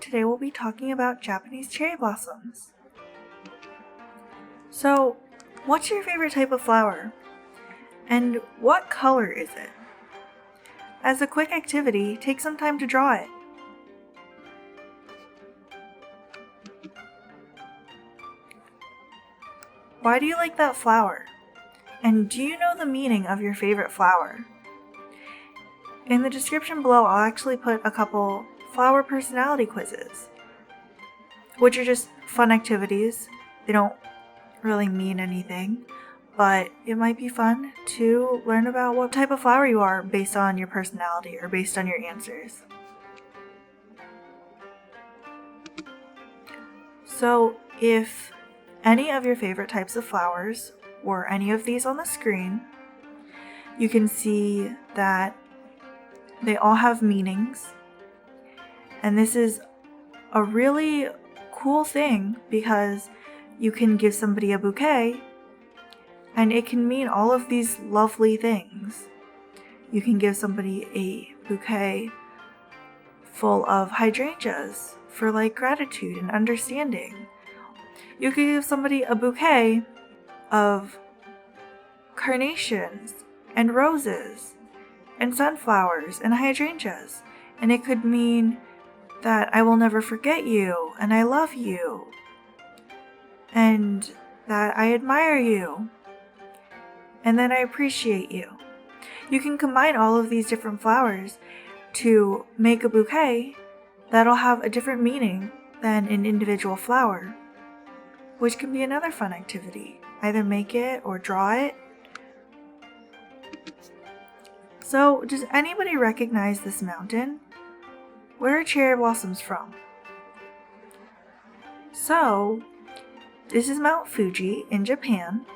today we'll be talking about Japanese cherry blossoms. So, what's your favorite type of flower? And what color is it? As a quick activity, take some time to draw it. Why do you like that flower? And do you know the meaning of your favorite flower? In the description below, I'll actually put a couple flower personality quizzes, which are just fun activities. They don't really mean anything, but it might be fun to learn about what type of flower you are based on your personality or based on your answers. So if any of your favorite types of flowers or any of these on the screen, you can see that they all have meanings. And this is a really cool thing because you can give somebody a bouquet and it can mean all of these lovely things. You can give somebody a bouquet full of hydrangeas for gratitude and understanding. You could give somebody a bouquet of carnations and roses and sunflowers and hydrangeas, and it could mean that I will never forget you and I love you and that I admire you and that I appreciate you. You can combine all of these different flowers to make a bouquet that'll have a different meaning than an individual flower, which can be another fun activity. Either make it or draw it. So, does anybody recognize this mountain? Where are cherry blossoms from? So, this is Mount Fuji in Japan.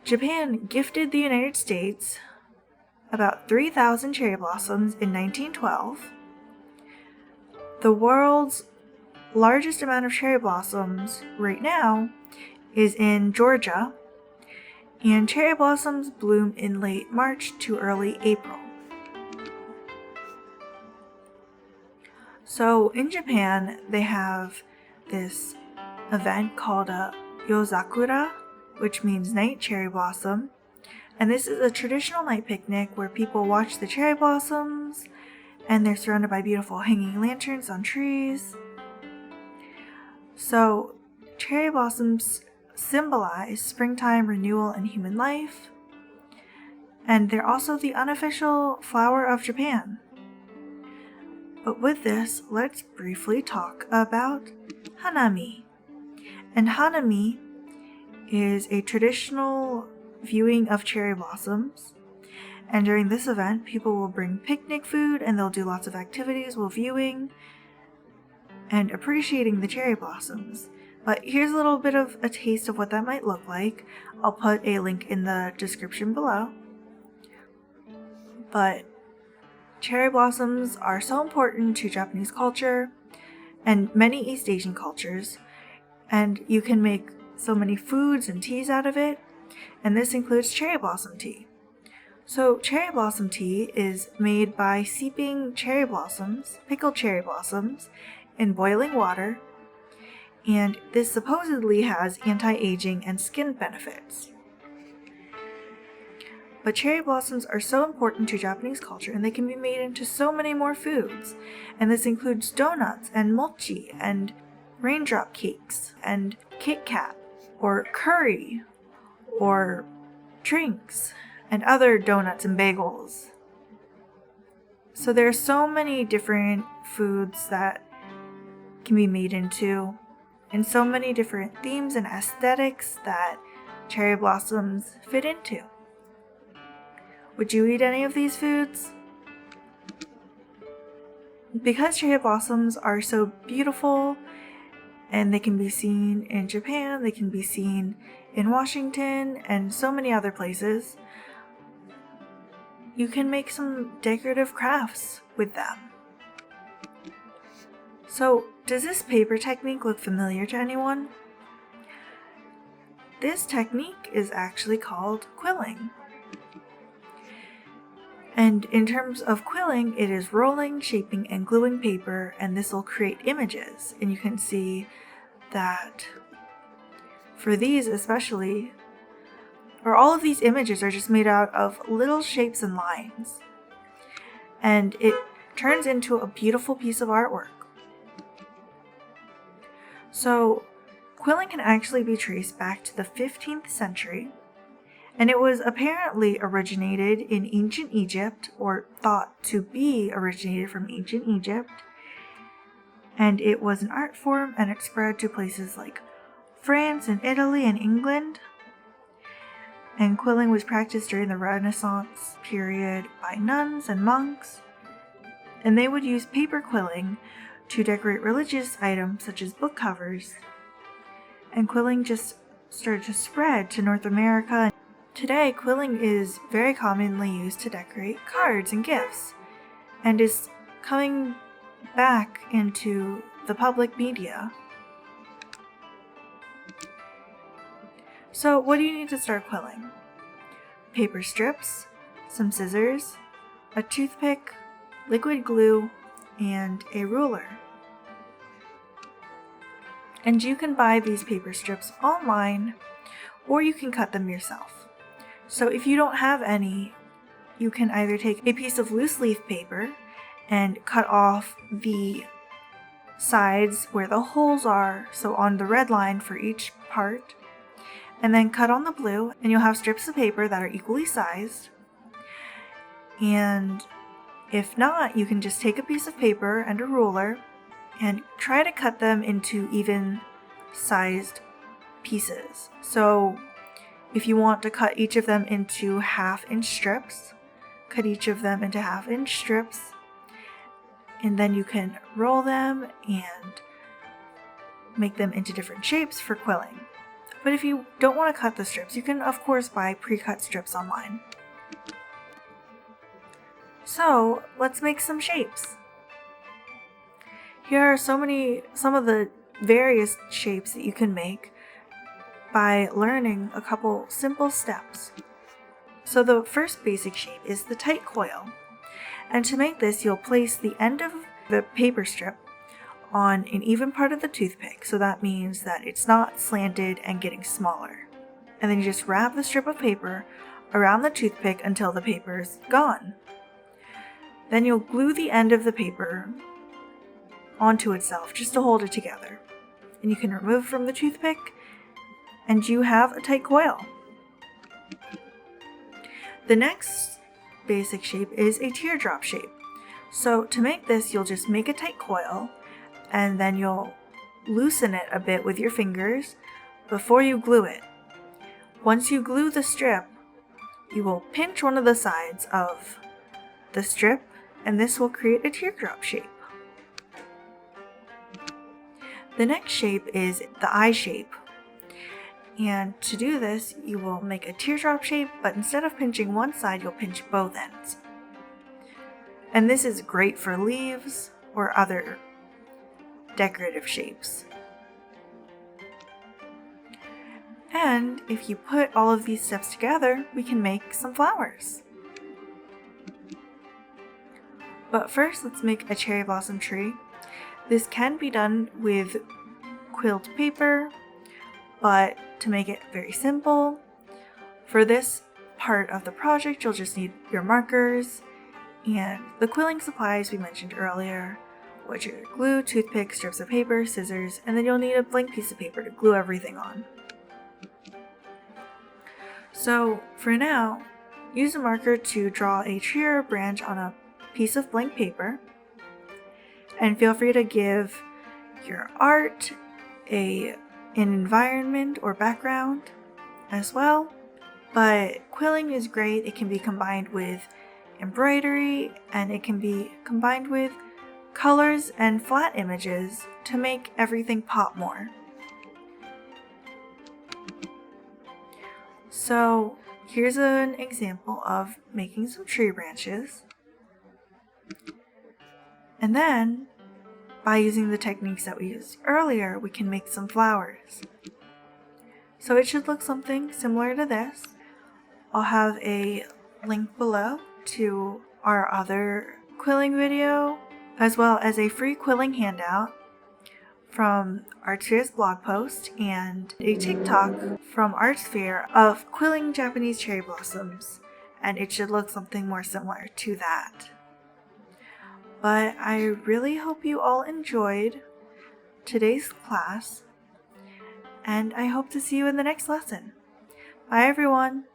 Japan gifted the United States about 3,000 cherry blossoms in 1912. The world's largest amount of cherry blossoms right now is in Georgia, and cherry blossoms bloom in late March to early April. So in Japan, they have this event called a Yozakura, which means night cherry blossom. And this is a traditional night picnic where people watch the cherry blossoms and they're surrounded by beautiful hanging lanterns on trees. So cherry blossoms symbolize springtime, renewal, and human life. And they're also the unofficial flower of Japan. But with this, let's briefly talk about Hanami. And Hanami is a traditional viewing of cherry blossoms. And during this event, people will bring picnic food and they'll do lots of activities while viewing and appreciating the cherry blossoms. But here's a little bit of a taste of what that might look like. I'll put a link in the description below. But cherry blossoms are so important to Japanese culture and many East Asian cultures, and you can make so many foods and teas out of it, and this includes cherry blossom tea. So cherry blossom tea is made by steeping cherry blossoms, pickled cherry blossoms, in boiling water, and this supposedly has anti-aging and skin benefits. But cherry blossoms are so important to Japanese culture and they can be made into so many more foods. And this includes donuts and mochi and raindrop cakes and Kit Kat or curry or drinks and other donuts and bagels. So there are so many different foods that can be made into, and so many different themes and aesthetics that cherry blossoms fit into. Would you eat any of these foods? Because cherry blossoms are so beautiful and they can be seen in Japan, they can be seen in Washington and so many other places, you can make some decorative crafts with them. So, does this paper technique look familiar to anyone? This technique is actually called quilling. And in terms of quilling, it is rolling, shaping, and gluing paper, and this will create images. And you can see that for these especially, or all of these images are just made out of little shapes and lines. And it turns into a beautiful piece of artwork. So, quilling can actually be traced back to the 15th century, and it was apparently originated in ancient Egypt, or thought to be originated from ancient Egypt, and it was an art form, and it spread to places like France and Italy and England. And quilling was practiced during the Renaissance period by nuns and monks, and they would use paper quilling to decorate religious items such as book covers. And quilling just started to spread to North America. Today, quilling is very commonly used to decorate cards and gifts, and is coming back into the public media. So what do you need to start quilling? Paper strips, some scissors, a toothpick, liquid glue, and a ruler. And you can buy these paper strips online, or you can cut them yourself. So if you don't have any, you can either take a piece of loose leaf paper and cut off the sides where the holes are, so on the red line for each part, and then cut on the blue, and you'll have strips of paper that are equally sized. And if not, you can just take a piece of paper and a ruler and try to cut them into even sized pieces. So if you want to cut each of them into 1/2-inch strips, cut each of them into 1/2-inch strips, and then you can roll them and make them into different shapes for quilling. But if you don't want to cut the strips, you can of course buy pre-cut strips online. So let's make some shapes. Here are some of the various shapes that you can make by learning a couple simple steps. So the first basic shape is the tight coil. And to make this, you'll place the end of the paper strip on an even part of the toothpick, so that means that it's not slanted and getting smaller. And then you just wrap the strip of paper around the toothpick until the paper is gone. Then you'll glue the end of the paper onto itself just to hold it together. And you can remove from the toothpick, and you have a tight coil. The next basic shape is a teardrop shape. So to make this, you'll just make a tight coil, and then you'll loosen it a bit with your fingers before you glue it. Once you glue the strip, you will pinch one of the sides of the strip, and this will create a teardrop shape. The next shape is the eye shape. And to do this, you will make a teardrop shape, but instead of pinching one side, you'll pinch both ends. And this is great for leaves or other decorative shapes. And if you put all of these steps together, we can make some flowers. But first, let's make a cherry blossom tree. This can be done with quilled paper, but to make it very simple, for this part of the project, you'll just need your markers and the quilling supplies we mentioned earlier, which are glue, toothpick, strips of paper, scissors, and then you'll need a blank piece of paper to glue everything on. So for now, use a marker to draw a tree or a branch on a piece of blank paper, and feel free to give your art an environment or background as well. But quilling is great. It can be combined with embroidery, and it can be combined with colors and flat images to make everything pop more. So here's an example of making some tree branches. And then, by using the techniques that we used earlier, we can make some flowers. So it should look something similar to this. I'll have a link below to our other quilling video, as well as a free quilling handout from Artsphere's blog post and a TikTok from Artsphere of quilling Japanese cherry blossoms, and it should look something more similar to that. But I really hope you all enjoyed today's class, and I hope to see you in the next lesson. Bye everyone!